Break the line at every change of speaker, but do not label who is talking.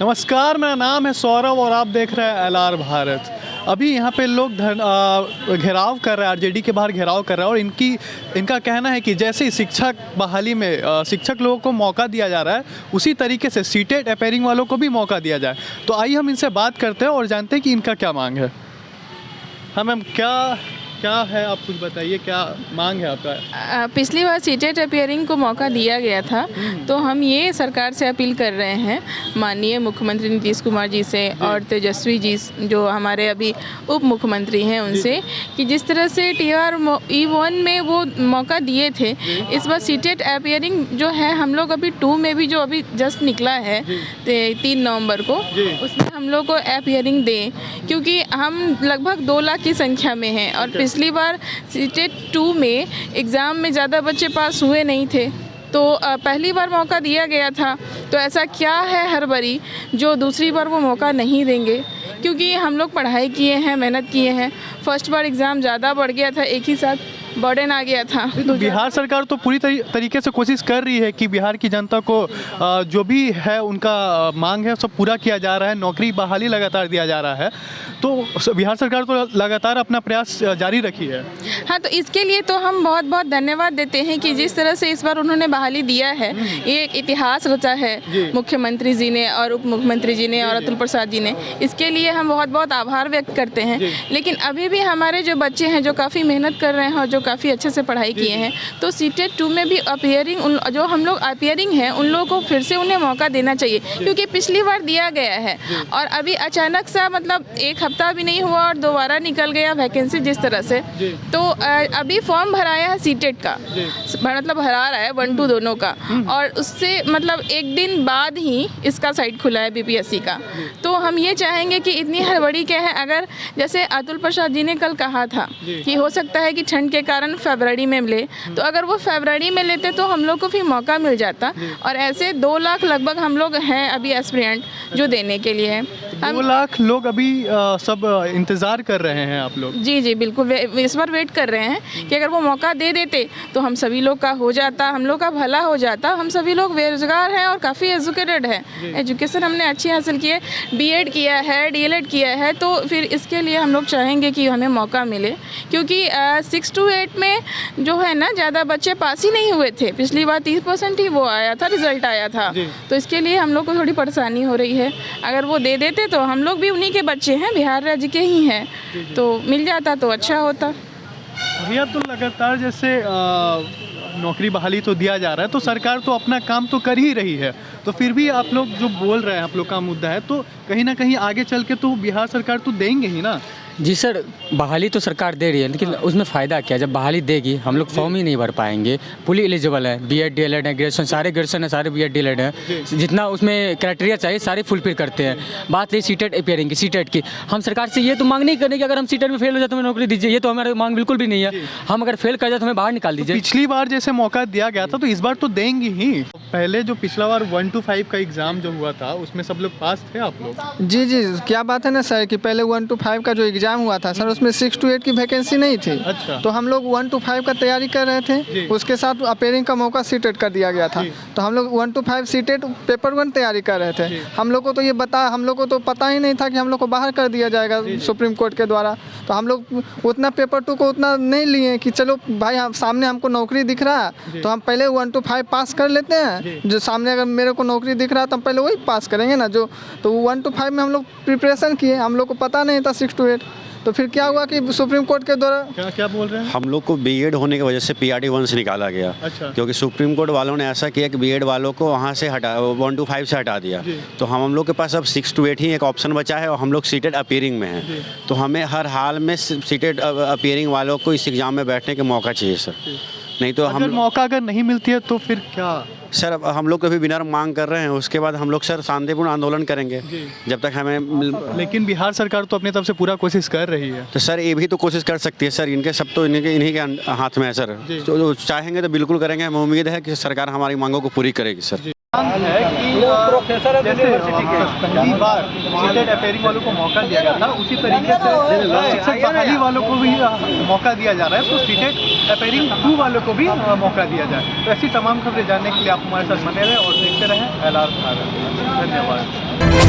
नमस्कार, मेरा नाम है सौरभ और आप देख रहे हैं LR भारत। अभी यहाँ पे लोग घेराव कर रहे हैं, आरजेडी के बाहर घेराव कर रहे हैं और इनका कहना है कि जैसे ही शिक्षक बहाली में शिक्षक लोगों को मौका दिया जा रहा है, उसी तरीके से सीटेट अपेयरिंग वालों को भी मौका दिया जाए। तो आइए हम इनसे बात करते हैं और जानते हैं कि इनका क्या मांग है। हाँ मैम, क्या है, आप कुछ बताइए, क्या मांग है आपका?
पिछली बार सीटेट अपियरिंग को मौका दिया गया था, तो हम ये सरकार से अपील कर रहे हैं, माननीय मुख्यमंत्री नीतीश कुमार जी से और तेजस्वी जी जो हमारे अभी उप मुख्यमंत्री हैं उनसे, कि जिस तरह से TR-E1 में वो मौका दिए थे, इस बार सीटेट अपियरिंग जो है हम लोग अभी 2 में भी जो अभी जस्ट निकला है 3 नवंबर को, उसमें हम लोग को अपियरिंग दें, क्योंकि हम लगभग 2 लाख की संख्या में हैं और पिछली बार सीटेट 2 में एग्ज़ाम में ज़्यादा बच्चे पास हुए नहीं थे, तो पहली बार मौका दिया गया था। तो ऐसा क्या है हर बारी जो दूसरी बार वो मौका नहीं देंगे? क्योंकि हम लोग पढ़ाई किए हैं, मेहनत किए हैं। फर्स्ट बार एग्ज़ाम ज़्यादा बढ़ गया था, एक ही साथ बर्डन आ गया था।
तो बिहार सरकार तो पूरी तरीके से कोशिश कर रही है कि बिहार की जनता को जो भी है उनका मांग है सब पूरा किया जा रहा है, नौकरी बहाली लगातार दिया जा रहा है, तो बिहार सरकार तो लगातार अपना प्रयास जारी रखी है।
हाँ, तो इसके लिए तो हम बहुत बहुत धन्यवाद देते हैं कि जिस तरह से इस बार उन्होंने बहाली दिया है, ये एक इतिहास रचा है मुख्यमंत्री जी ने और उप मुख्यमंत्री जी ने और अतुल प्रसाद जी ने। इसके लिए हम बहुत बहुत आभार व्यक्त करते हैं। लेकिन अभी भी हमारे जो बच्चे हैं जो काफ़ी मेहनत कर रहे हैं और जो काफ़ी अच्छे से पढ़ाई किए हैं, तो सीटेट 2 में भी अपियरिंग जो हम लोग अपियरिंग हैं उन लोगों को फिर से उन्हें मौका देना चाहिए, क्योंकि पिछली बार दिया गया है और अभी अचानक सा मतलब एक हफ्ता भी नहीं हुआ और दोबारा निकल गया वैकेंसी जिस तरह से। तो अभी फॉर्म भराया है सीटेट का, मतलब भरा रहा है 1-2 दोनों का, और उससे मतलब एक दिन बाद ही इसका साइट खुला है BPSC का। तो हम ये चाहेंगे कि इतनी हड़बड़ी क्या है, अगर जैसे अतुल प्रसाद जी ने कल कहा था कि हो सकता है कि ठंड के कारण फरवरी में मिले, तो अगर वो फरवरी में लेते तो हम लोग को फिर मौका मिल जाता। और ऐसे 2 लाख लगभग हम लोग हैं अभी एस्पिरेंट जो देने के लिए है।
2 लाख लोग अभी सब इंतज़ार कर रहे हैं आप लोग?
जी बिल्कुल, इस बार वेट कर रहे हैं कि अगर वो मौका दे देते तो हम सभी लोग का हो जाता, हम लोग का भला हो जाता। हम सभी लोग बेरोजगार हैं और काफ़ी एजुकेटेड हैं, एजुकेशन हमने अच्छी हासिल की है, B.Ed किया है, D.Led किया है, तो फिर इसके लिए हम लोग चाहेंगे कि हमें मौका मिले, क्योंकि 6 to 8 में जो है ना ज़्यादा बच्चे पास ही नहीं हुए थे। पिछली बार 30% ही वो आया था, रिजल्ट आया था, तो इसके लिए हम लोग को थोड़ी परेशानी हो रही है। अगर वो दे देते तो हम लोग भी उन्हीं के बच्चे हैं, बिहार राज्य के ही हैं, तो मिल जाता तो अच्छा होता।
भैया, तो लगातार जैसे नौकरी बहाली तो दिया जा रहा है, तो सरकार तो अपना काम तो कर ही रही है, तो फिर भी आप लोग जो बोल रहे हैं, आप लोग का मुद्दा है, तो कहीं ना कहीं आगे चल के तो बिहार सरकार तो देंगे ही ना।
जी सर, बहाली तो सरकार दे रही है, लेकिन उसमें फ़ायदा क्या? जब बहाली देगी हम लोग फॉर्म ही नहीं भर पाएंगे। फुली एलिजिबल है, B.Ed D.Led है, ग्रेजुएशन है, सारे B.Ed D.Led है, जितना उसमें क्राइटेरिया चाहिए सारे फुलफिल करते हैं। बात रही सीटेट अपियरिंग की, सीटेट की, हम सरकार से ये तो मांग नहीं करने कि अगर हम सीटेट में फेल हो जाए तो हमें नौकरी दीजिए, ये तो हमारी मांग बिल्कुल भी नहीं है। हम अगर फेल कर जाए तो हमें बाहर निकाल दीजिए।
पिछली बार जैसे मौका दिया गया था तो इस बार तो देंगे ही। पहले जो पिछला बार 1 to 5 का एग्ज़ाम जो हुआ था उसमें सब लोग पास थे आप लोग?
जी, क्या बात है ना सर, कि पहले 1 to 5 का जो एग्ज़ाम हुआ था सर, उसमें 6 to 8 की वैकेंसी नहीं थी।
अच्छा।
तो हम लोग 1 to 5 का तैयारी कर रहे थे, उसके साथ अपेयरिंग का मौका सीटेट का दिया गया था। तो हम लोग 1 to 5 सीटेट पेपर 1 तैयारी कर रहे थे। हम लोग को तो पता ही नहीं था कि हम लोग को बाहर कर दिया जाएगा सुप्रीम कोर्ट के द्वारा। तो हम लोग उतना पेपर 2 को उतना नहीं लिए कि चलो भाई सामने हमको नौकरी दिख रहा है तो हम पहले 1 to 5 पास कर लेते हैं, जो सामने अगर मेरे को नौकरी दिख रहा है तो हम पहले वही पास करेंगे ना। तो 1 to 5 में हम लोग प्रिपरेशन किए, हम लोग को पता नहीं था 6 to 8। तो फिर क्या हुआ कि सुप्रीम कोर्ट के द्वारा
क्या बोल रहे हैं?
हम लोग को B.Ed होने की वजह से PRT-1 से निकाला गया।
अच्छा।
क्योंकि सुप्रीम कोर्ट वालों ने ऐसा किया कि B.Ed वालों को वहाँ से 1 to 5 से हटा दिया। तो हम लोग के पास अब 6 to 8 ही एक ऑप्शन बचा है और हम लोग सीटेड अपियरिंग में हैं। तो हमें हर हाल में सीटेड अपियरिंग वालों को इस एग्ज़ाम में बैठने का मौका चाहिए सर, नहीं तो हम
मौका अगर नहीं मिलती है तो फिर क्या?
सर अब हम लोग कभी विनर मांग कर रहे हैं, उसके बाद हम लोग सर शांतिपूर्ण आंदोलन करेंगे जब तक हमें।
लेकिन बिहार सरकार तो अपनी तरफ से पूरा कोशिश कर रही है।
तो सर ये भी तो कोशिश कर सकती है सर, इनके सब तो इन्हीं के हाथ में है सर। तो चाहेंगे तो बिल्कुल करेंगे, हमें उम्मीद है कि सरकार हमारी मांगों को पूरी करेगी सर।
है कि जैसे पहली बार सीटेट अपेयरिंग वालों को मौका दिया गया था, उसी तरीके से शिक्षक बहाली वालों को भी मौका दिया जा रहा है, तो सीटेट अपेयरिंग 2 वालों को भी मौका दिया जाए। तो ऐसी तमाम खबरें जानने के लिए आप हमारे साथ बने रहें और देखते रहें LR भारत। धन्यवाद।